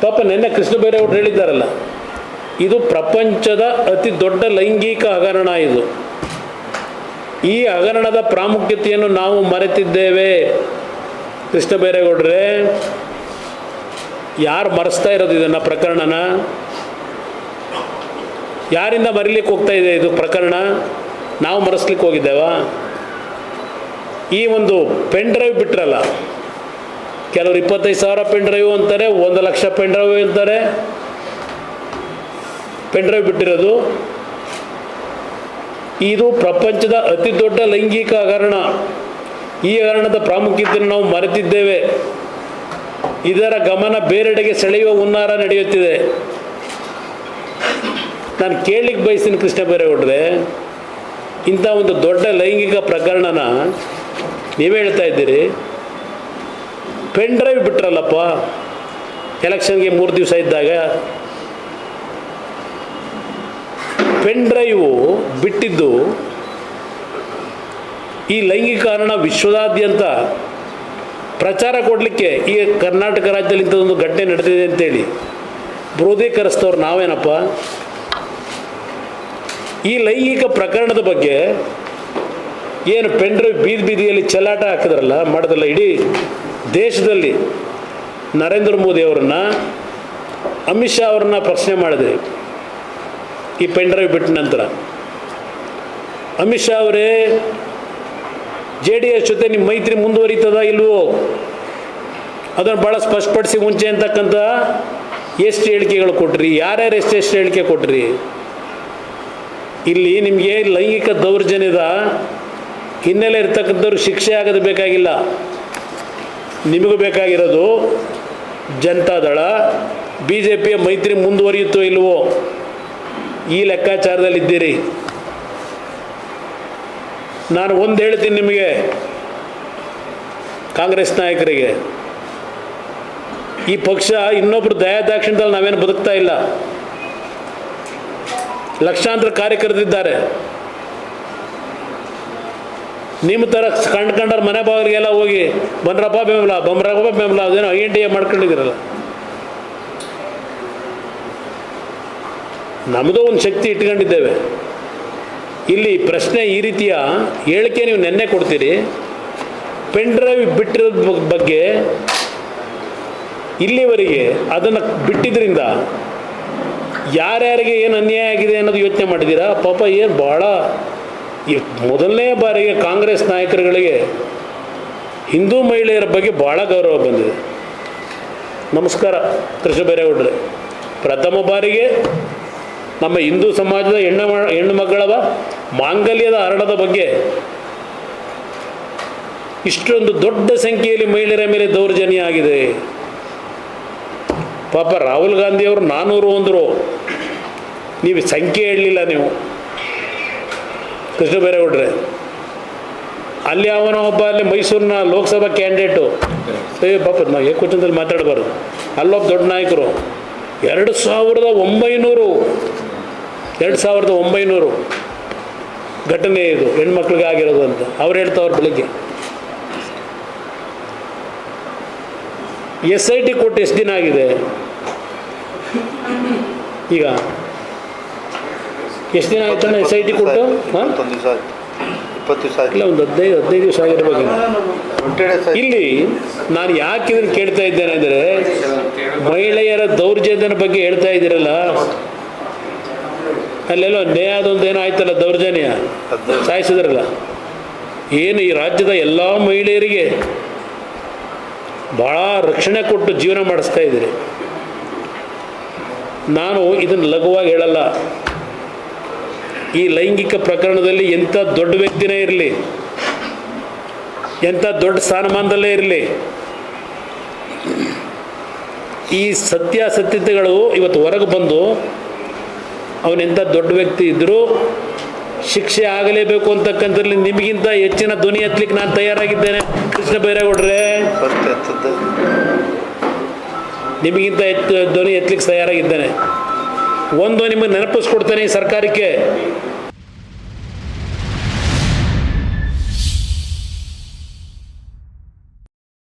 ಪಾಪ ನಿನ್ನೆ ಕೃಷ್ಣ ಬೈರೇಗೌಡರು ಹೇಳಿದ್ದಾರಲ್ಲ, ಇದು ಪ್ರಪಂಚದ ಅತಿ ದೊಡ್ಡ ಲೈಂಗಿಕ ಹಗರಣ. ಇದು ಈ ಹಗರಣದ ಪ್ರಾಮುಖ್ಯತೆಯನ್ನು ನಾವು ಮರೆತಿದ್ದೇವೆ. ಕೃಷ್ಣ ಬೈರೇಗೌಡರೇ, ಯಾರು ಮರೆಸ್ತಾ ಇರೋದು ಇದನ್ನು ಪ್ರಕರಣನ? ಯಾರಿಂದ ಮರಿಲಿಕ್ಕೆ ಹೋಗ್ತಾ ಇದೆ ಇದು ಪ್ರಕರಣ? ನಾವು ಮರೆಸ್ಲಿಕ್ಕೆ ಹೋಗಿದ್ದೇವಾ? ಈ ಒಂದು ಪೆನ್ ಡ್ರೈವ್ ಬಿಟ್ರಲ್ಲ, ಕೆಲವರು 25,000 ಪೆನ್ ಡ್ರೈವ್ ಅಂತಾರೆ, 1,00,000 ಪೆನ್ ಡ್ರೈವ್ ಅಂತಾರೆ. ಪೆನ್ ಡ್ರೈವ್ ಬಿಟ್ಟಿರೋದು ಇದು ಪ್ರಪಂಚದ ಅತಿ ದೊಡ್ಡ ಲೈಂಗಿಕ ಹಗರಣ. ಈ ಹಗರಣದ ಪ್ರಾಮುಖ್ಯತೆಯನ್ನು ನಾವು ಮರೆತಿದ್ದೇವೆ. ಇದರ ಗಮನ ಬೇರೆಡೆಗೆ ಸೆಳೆಯುವ ಹುನ್ನಾರ ನಡೆಯುತ್ತಿದೆ. ನಾನು ಕೇಳಲಿಕ್ಕೆ ಬಯಸ್ತೀನಿ ಕೃಷ್ಣ ಬೈರೇಗೌಡರೇ, ಇಂಥ ಒಂದು ದೊಡ್ಡ ಲೈಂಗಿಕ ಪ್ರಕರಣನ ನೀವೇ ಹೇಳ್ತಾ ಇದ್ದೀರಿ. ಪೆನ್ ಡ್ರೈವ್ ಬಿಟ್ರಲ್ಲಪ್ಪ ಎಲೆಕ್ಷನ್ಗೆ 3 ದಿವಸ ಇದ್ದಾಗ. ಪೆನ್ ಡ್ರೈವು ಬಿಟ್ಟಿದ್ದು ಈ ಲೈಂಗಿಕ ಹಗರಣ ವಿಶ್ವದಾದ್ಯಂತ ಪ್ರಚಾರ ಕೊಡಲಿಕ್ಕೆ. ಈ ಕರ್ನಾಟಕ ರಾಜ್ಯದಲ್ಲಿ ಇಂಥದ್ದೊಂದು ಘಟನೆ ನಡೆದಿದೆ ಅಂತೇಳಿ ಬೃಹದೀಕರಿಸ್ತವ್ರು ನಾವೇನಪ್ಪ? ಈ ಲೈಂಗಿಕ ಪ್ರಕರಣದ ಬಗ್ಗೆ ಏನು ಪೆನ್ ಡ್ರೈವ್ ಬೀದಿಯಲ್ಲಿ ಚೆಲ್ಲಾಟ ಹಾಕಿದ್ರಲ್ಲ, ಮಾಡಿದ್ರಲ್ಲ, ಇಡೀ ದೇಶದಲ್ಲಿ ನರೇಂದ್ರ ಮೋದಿ ಅವರನ್ನು, ಅಮಿತ್ ಶಾ ಅವ್ರನ್ನ ಪ್ರಶ್ನೆ ಮಾಡಿದ್ರಿ ಈ ಪೆನ್ ಡ್ರೈವ್ ಬಿಟ್ಟ ನಂತರ. ಅಮಿತ್ ಶಾ ಅವರೇ, JDS ಜೊತೆ ನಿಮ್ಮ ಮೈತ್ರಿ ಮುಂದುವರಿತದ ಇಲ್ವೋ ಅದನ್ನು ಭಾಳ ಸ್ಪಷ್ಟಪಡಿಸಿ ಮುಂಚೆ ಅಂತಕ್ಕಂಥ ಎಷ್ಟು ಹೇಳಿಕೆಗಳು ಕೊಟ್ರಿ? ಯಾರ್ಯಾರು ಎಷ್ಟು ಹೇಳಿಕೆ ಕೊಟ್ರಿ? ಇಲ್ಲಿ ನಿಮಗೆ ಲೈಂಗಿಕ ದೌರ್ಜನ್ಯದ ಹಿನ್ನೆಲೆ ಇರ್ತಕ್ಕಂಥವ್ರು ಶಿಕ್ಷೆ ಆಗೋದು ಬೇಕಾಗಿಲ್ಲ. ನಿಮಗೂ ಬೇಕಾಗಿರೋದು ಜನತಾದಳ BJPಯ ಮೈತ್ರಿ ಮುಂದುವರಿಯುತ್ತೋ ಇಲ್ವೋ ಈ ಲೆಕ್ಕಾಚಾರದಲ್ಲಿದ್ದೀರಿ. ನಾನು ಒಂದು ಹೇಳ್ತೀನಿ ನಿಮಗೆ, ಕಾಂಗ್ರೆಸ್ ನಾಯಕರಿಗೆ, ಈ ಪಕ್ಷ ಇನ್ನೊಬ್ಬರು ದಯಾದಾಕ್ಷಿಣ್ಯದಲ್ಲಿ ನಾವೇನು ಬದುಕ್ತಾ ಇಲ್ಲ. ಲಕ್ಷಾಂತರ ಕಾರ್ಯಕರ್ತರಿದ್ದಾರೆ. ನಿಮ್ಮ ಥರ ಕಂಡ್ರ ಮನೆ ಬಾಗಿಲಿಗೆಲ್ಲ ಹೋಗಿ ಬಂದ್ರಪ್ಪ ಬೆಂಬಲ ಅದೇನೋ INTA ಮಾಡ್ಕೊಂಡಿದ್ದೀರಲ್ಲ. ನಮ್ಮದು ಒಂದು ಶಕ್ತಿ ಇಟ್ಕೊಂಡಿದ್ದೇವೆ. ಇಲ್ಲಿ ಪ್ರಶ್ನೆ ಈ ರೀತಿಯ ಹೇಳಿಕೆ ನೀವು ನೆನ್ನೆ ಕೊಡ್ತೀರಿ. ಪೆನ್ ಡ್ರೈವ್ ಬಿಟ್ಟಿರೋದ ಬಗ್ಗೆ ಇಲ್ಲಿವರೆಗೆ ಅದನ್ನು ಬಿಟ್ಟಿದ್ದರಿಂದ ಯಾರ್ಯಾರಿಗೆ ಏನು ಅನ್ಯಾಯ ಆಗಿದೆ ಅನ್ನೋದು ಯೋಚನೆ ಮಾಡಿದ್ದೀರಾ? ಪಾಪ ಏನು ಭಾಳ ಮೊದಲನೇ ಬಾರಿಗೆ ಕಾಂಗ್ರೆಸ್ ನಾಯಕರುಗಳಿಗೆ ಹಿಂದೂ ಮಹಿಳೆಯರ ಬಗ್ಗೆ ಭಾಳ ಗೌರವ ಬಂದಿದೆ. ನಮಸ್ಕಾರ ಕೃಷ್ಣ ಬೈರೇಗೌಡರೇ. ಪ್ರಥಮ ಬಾರಿಗೆ ನಮ್ಮ ಹಿಂದೂ ಸಮಾಜದ ಹೆಣ್ಣು ಮಕ್ಕಳ ಮಾಂಗಲ್ಯದ ಹರಣದ ಬಗ್ಗೆ ಇಷ್ಟೊಂದು ದೊಡ್ಡ ಸಂಖ್ಯೆಯಲ್ಲಿ ಮಹಿಳೆಯರ ಮೇಲೆ ದೌರ್ಜನ್ಯ ಆಗಿದೆ. ಪಾಪ ರಾಹುಲ್ ಗಾಂಧಿಯವರು 400 ಅಂದರು, ನೀವು ಸಂಖ್ಯೆ ಹೇಳಲಿಲ್ಲ. ನೀವು ಕೃಷ್ಣ ಬೈರೇಗೌಡರೇ, ಅಲ್ಲಿ ಅವನ ಒಬ್ಬ ಅಲ್ಲಿ ಮೈಸೂರಿನ ಲೋಕಸಭಾ ಕ್ಯಾಂಡಿಡೇಟು, ಪಾಪ ನಾವು ಏಕವಚನದಲ್ಲಿ ಮಾತಾಡಬಾರ್ದು, ಅಲ್ಲೊಬ್ಬ ದೊಡ್ಡ ನಾಯಕರು 2900 ಘಟನೆ ಇದು ಹೆಣ್ಮಕ್ಳಿಗೆ ಆಗಿರೋದು ಅಂತ ಅವ್ರು ಹೇಳ್ತಾವ್ರು. ಬೆಳಿಗ್ಗೆ SIT ಕೊಟ್ಟು ಎಷ್ಟು ದಿನ ಆಗಿದೆ? ಈಗ ಎಷ್ಟು ದಿನ ಆಯ್ತಾನೆ SIT ಕೊಟ್ಟು? ಇಲ್ಲ, ಒಂದು 15 ದಿವಸ ಆಗಿರ್ಬೇಕು. ಇಲ್ಲಿ ನಾನು ಯಾಕೆ ಇದನ್ನು ಕೇಳ್ತಾ ಇದ್ದೇನೆ ಅಂದರೆ, ಮಹಿಳೆಯರ ದೌರ್ಜನ್ಯದ ಬಗ್ಗೆ ಹೇಳ್ತಾ ಇದ್ದೀರಲ್ಲ, ಅಲ್ಲೆಲ್ಲೋ ನ್ಯಾಯದೊಂದು ಏನೋ ಆಯ್ತಲ್ಲ, ದೌರ್ಜನ್ಯ ಸಾಯಿಸಿದ್ರಲ್ಲ. ಏನು ಈ ರಾಜ್ಯದ ಎಲ್ಲ ಮಹಿಳೆಯರಿಗೆ ಭಾಳ ರಕ್ಷಣೆ ಕೊಟ್ಟು ಜೀವನ ಮಾಡಿಸ್ತಾ ಇದ್ದೀರಿ. ನಾನು ಇದನ್ನು ಲಘುವಾಗಿ ಹೇಳಲ್ಲ. ಈ ಲೈಂಗಿಕ ಪ್ರಕರಣದಲ್ಲಿ ಎಂಥ ದೊಡ್ಡ ವ್ಯಕ್ತಿನೇ ಇರಲಿ, ಎಂಥ ದೊಡ್ಡ ಸ್ಥಾನಮಾನದಲ್ಲೇ ಇರಲಿ, ಈ ಸತ್ಯಾಸತ್ಯತೆಗಳು ಇವತ್ತು ಹೊರಗೆ ಬಂದು ಅವನೆಂಥ ದೊಡ್ಡ ವ್ಯಕ್ತಿ ಇದ್ದರೂ ಶಿಕ್ಷೆ ಆಗಲೇಬೇಕು ಅಂತಕ್ಕಂಥದ್ರಲ್ಲಿ ನಿಮಗಿಂತ ಹೆಚ್ಚಿನ ಧ್ವನಿ ಎತ್ತಲಿಕ್ಕೆ ನಾನು ತಯಾರಾಗಿದ್ದೇನೆ ಕೃಷ್ಣ ಬೈರೇಗೌಡರೇ. ನಿಮಗಿಂತ ಧ್ವನಿ ಎತ್ತಲಿಕ್ಕೆ ತಯಾರಾಗಿದ್ದೇನೆ. ಒಂದು ನಿಮಗೆ ನೆನಪಿಸ್ಕೊಡ್ತೇನೆ ಈ ಸರ್ಕಾರಕ್ಕೆ,